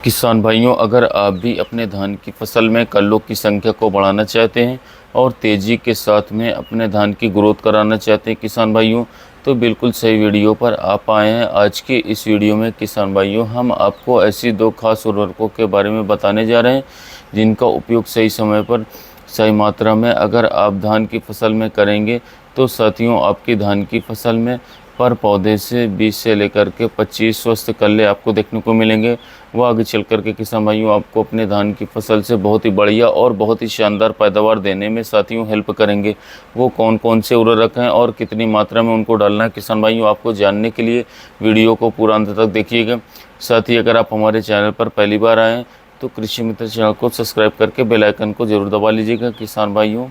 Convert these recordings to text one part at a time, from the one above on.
किसान भाइयों, अगर आप भी अपने धान की फसल में कल्लों की संख्या को बढ़ाना चाहते हैं और तेज़ी के साथ में अपने धान की ग्रोथ कराना चाहते हैं किसान भाइयों, तो बिल्कुल सही वीडियो पर आप आए हैं। आज के इस वीडियो में किसान भाइयों हम आपको ऐसी दो खास उर्वरकों के बारे में बताने जा रहे हैं जिनका उपयोग सही समय पर सही मात्रा में अगर आप धान की फसल में करेंगे तो साथियों आपकी धान की फसल में पर पौधे से 20 से लेकर के 25 स्वस्थ कल्ले आपको देखने को मिलेंगे। वो आगे चल कर के किसान भाइयों आपको अपने धान की फसल से बहुत ही बढ़िया और बहुत ही शानदार पैदावार देने में साथियों हेल्प करेंगे। वो कौन कौन से उर्वरक हैं और कितनी मात्रा में उनको डालना है किसान भाइयों, आपको जानने के लिए वीडियो को पूरा अंत तक देखिएगा। साथ ही अगर आप हमारे चैनल पर पहली बार आए हैं तो कृषि मित्र चैनल को सब्सक्राइब करके बेल आइकन को ज़रूर दबा लीजिएगा। किसान भाइयों,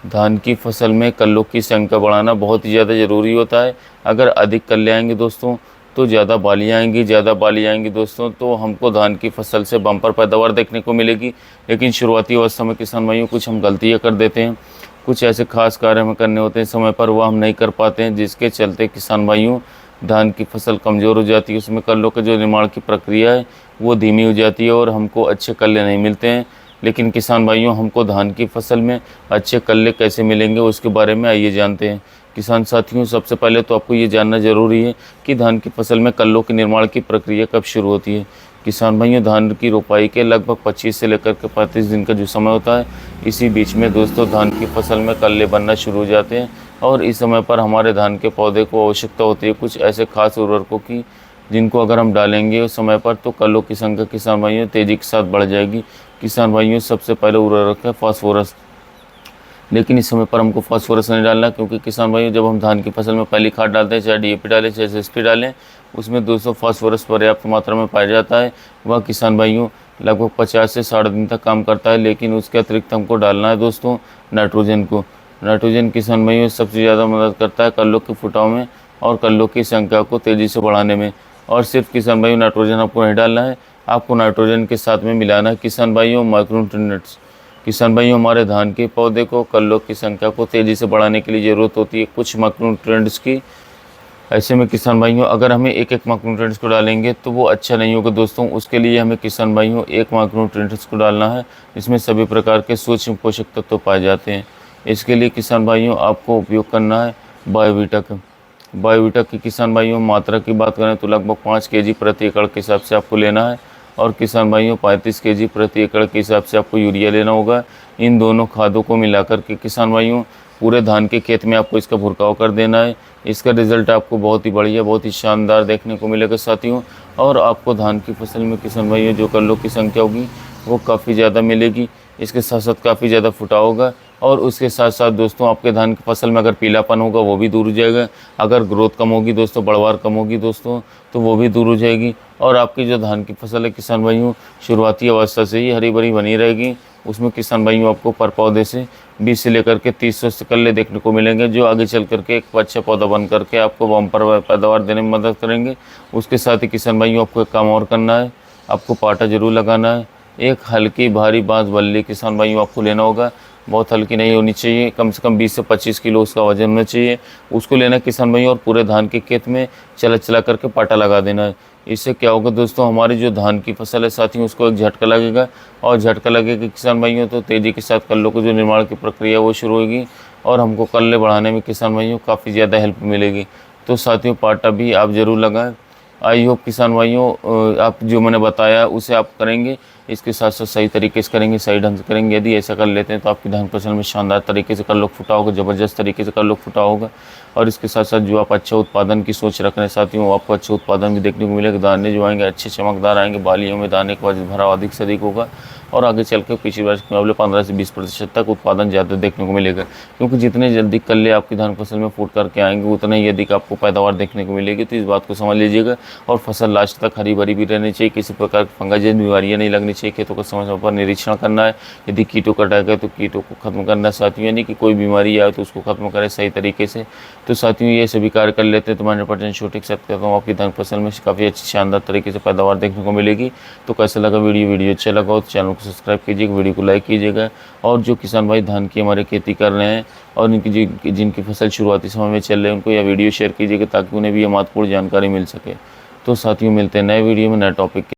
धान की फसल में कल्लों की संख्या बढ़ाना बहुत ही ज़्यादा ज़रूरी होता है। अगर अधिक कल्ले आएंगे दोस्तों तो ज़्यादा बालियाँ आएंगी दोस्तों तो हमको धान की फसल से बम्पर पैदावार देखने को मिलेगी। लेकिन शुरुआती अवस्था में किसान भाइयों कुछ हम गलतियाँ कर देते हैं, कुछ ऐसे खास कार्य हमें करने होते हैं समय पर, वह हम नहीं कर पाते हैं, जिसके चलते किसान भाइयों धान की फसल कमज़ोर हो जाती है। उसमें कल्लों के जो निर्माण की प्रक्रिया है वो धीमी हो जाती है और हमको अच्छे कल्ले नहीं मिलते हैं। लेकिन किसान भाइयों हमको धान की फसल में अच्छे कल्ले कैसे मिलेंगे उसके बारे में आइए जानते हैं। किसान साथियों, सबसे पहले तो आपको ये जानना ज़रूरी है कि धान की फसल में कल्लों के निर्माण की प्रक्रिया कब शुरू होती है। किसान भाइयों, धान की रोपाई के लगभग 25 से लेकर के 35 दिन का जो समय होता है, इसी बीच में दोस्तों धान की फसल में कल्ले बनना शुरू हो जाते हैं और इस समय पर हमारे धान के पौधे को आवश्यकता होती है कुछ ऐसे खास उर्वरकों की जिनको अगर हम डालेंगे उस समय पर तो कल्लों की संख्या किसान भाइयों तेज़ी के साथ बढ़ जाएगी। किसान भाइयों, सबसे पहले उर्वरक है फास्फोरस। लेकिन इस समय पर हमको फास्फोरस नहीं डालना, क्योंकि किसान भाइयों जब हम धान की फसल में पहली खाद डालते हैं, चाहे डीएपी डालें चाहे एसएसपी डालें, उसमें 200 फास्फोरस पर्याप्त मात्रा में पाया जाता है। वह किसान भाइयों लगभग 50 से 60 दिन तक काम करता है। लेकिन उसके अतिरिक्त हमको डालना है दोस्तों नाइट्रोजन को। नाइट्रोजन किसान भाइयों सबसे ज़्यादा मदद करता है कल्लों के फुटाव में और कल्लों की संख्या को तेज़ी से बढ़ाने में। और सिर्फ किसान भाइयों नाइट्रोजन आपको नहीं डालना है, आपको नाइट्रोजन के साथ में मिलाना है किसान भाइयों माइक्रोन्यूट्रिएंट्स। किसान भाइयों, हमारे धान के पौधे को कल्लों की संख्या को तेज़ी से बढ़ाने के लिए ज़रूरत होती है कुछ माइक्रोन्यूट्रिएंट्स की। ऐसे में किसान भाइयों अगर हमें एक एक माइक्रोन्यूट्रिएंट्स को डालेंगे तो वो अच्छा नहीं होगा दोस्तों। उसके लिए हमें किसान भाइयों एक माइक्रोन्यूट्रिएंट्स को डालना है, इसमें सभी प्रकार के सूक्ष्म पोषक तत्व पाए जाते हैं। इसके लिए किसान भाइयों आपको उपयोग करना है बायोवीटा की किसान भाइयों मात्रा की बात करें तो लगभग 5 केजी प्रति एकड़ के हिसाब से आपको लेना है। और किसान भाइयों 35 केजी प्रति एकड़ के हिसाब से आपको यूरिया लेना होगा। इन दोनों खादों को मिलाकर के किसान भाइयों पूरे धान के खेत में आपको इसका भुरकाव कर देना है। इसका रिज़ल्ट आपको बहुत ही बढ़िया, बहुत ही शानदार देखने को मिलेगा साथियों। और आपको धान की फसल में किसान भाइयों जो कल्लों की संख्या होगी वो काफ़ी ज़्यादा मिलेगी। इसके साथ साथ काफ़ी ज़्यादा फुटाव होगा और उसके साथ साथ दोस्तों आपके धान की फसल में अगर पीलापन होगा वो भी दूर हो जाएगा। अगर ग्रोथ कम होगी दोस्तों, बढ़वार कम होगी दोस्तों, तो वो भी दूर हो जाएगी। और आपकी जो धान की फसल है किसान भाइयों शुरुआती अवस्था से ही हरी भरी बनी रहेगी। उसमें किसान भाइयों आपको पर पौधे से 20 से लेकर के 30 स्वस्थ कल्ले देखने को मिलेंगे, जो आगे चल करके एक अच्छा पौधा बन करके आपको बम्पर पैदावार देने में मदद करेंगे। उसके साथ ही किसान भाइयों आपको एक काम और करना है, आपको पाटा जरूर लगाना है। एक हल्की भारी बांस बल्ली किसान भाइयों आपको लेना होगा, बहुत हल्की नहीं होनी चाहिए, कम से कम 20 से 25 किलो उसका वजन होना चाहिए। उसको लेना किसान भाइयों और पूरे धान के खेत में चला करके पाटा लगा देना है। इससे क्या होगा दोस्तों, हमारी जो धान की फसल है साथियों उसको एक झटका लगेगा और झटका लगेगा किसान भाइयों तो तेज़ी के साथ कल्लों को जो निर्माण की प्रक्रिया वो शुरू होगी और हमको कल्ले बढ़ाने में किसान भाइयों काफ़ी ज़्यादा हेल्प मिलेगी। तो साथियों पाटा भी आप ज़रूर लगाएं। आई होप किसान भाइयों आप जो मैंने बताया उसे आप करेंगे, इसके साथ साथ सही तरीके से करेंगे, सही ढंग से करेंगे। यदि ऐसा कर लेते हैं तो आपकी धान फसल में शानदार तरीके से कल्लों फुटा होगा, ज़बरदस्त तरीके से कल्लों फुटा होगा। और इसके साथ साथ जो आप अच्छा उत्पादन की सोच रख रहे हैं साथियों, वो आपको अच्छा उत्पादन भी देखने को मिलेगा। दाने जो आएंगे अच्छे चमकदार आएंगे, बालियों में दाने का भराव अधिक से अधिक होगा और आगे चल के पिछली वर्ष के मुकाबले 15 से 20% तक उत्पादन ज़्यादा देखने को मिलेगा। क्योंकि जितने जल्दी कल्ले आपकी धान फसल में फूट करके आएंगे उतना ही अधिक आपको पैदावार देखने को मिलेगी। तो इस बात को समझ लीजिएगा और फसल लास्ट तक हरी भरी भी रहनी चाहिए, किसी प्रकार की फंगाजन्य बीमारियाँ नहीं लगनी चाहिए। खेतों का समय समय पर निरीक्षण करना है, यदि कीटों का अटैक है तो कीटों को खत्म करना है साथियों, यानी कि कोई बीमारी आए तो उसको खत्म करें सही तरीके से। तो साथियों ये सभी कार्य कर लेते हैं तो 100% शूट एक साथ कहता हूँ आपकी धान फसल में काफ़ी अच्छी शानदार तरीके से पैदावार देखने को मिलेगी। तो कैसा लगा वीडियो अच्छा लगा हो तो चैनल को सब्सक्राइब कीजिएगा, वीडियो को लाइक कीजिएगा। और जो किसान भाई धान की हमारे खेती कर रहे हैं और जिनकी फसल शुरुआती समय में चल रहे हैं उनको यह वीडियो शेयर कीजिएगा ताकि उन्हें भी यह महत्वपूर्ण जानकारी मिल सके। तो साथियों मिलते हैं नए वीडियो में नए टॉपिक के